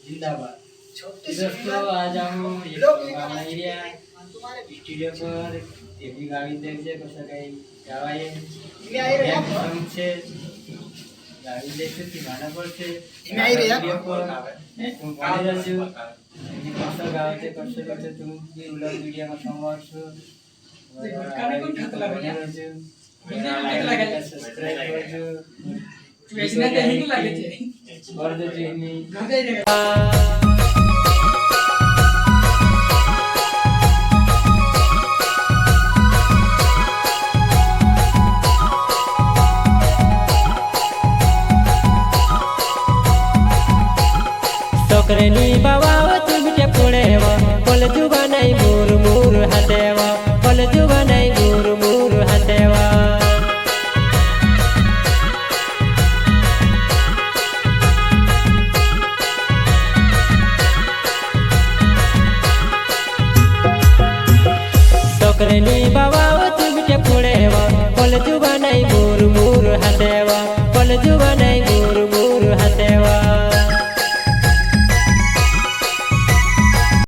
जिंदाबाद। दोस्तों आज हम गावना एरिया स्टुडियो पर एबी गावी देखजे कसं काही गावाये છે ગાવી દેખે થી માના પડશે સ્ટુડિયો પર હું પાણી રજુ એની कसं ગાવતે कसं કરતે તું બી ઉલગ મીડિયામાં સંવાદશો કાને કોણ ખાતલા રજુ સબસ્ક્રાઇબ કરજો વેચના દેહી લાગે છે और जो जीनी सोकरेनी बावाव तुमचे पुणेव पल जुबानाई मूर मूर हातेवा पल जुबानाई मूर मूर हातेवा सोकरेनी बावाव तुमचे पुणेव पल जुबानाई मूर मूर हातेवा पल जुबानाई मूर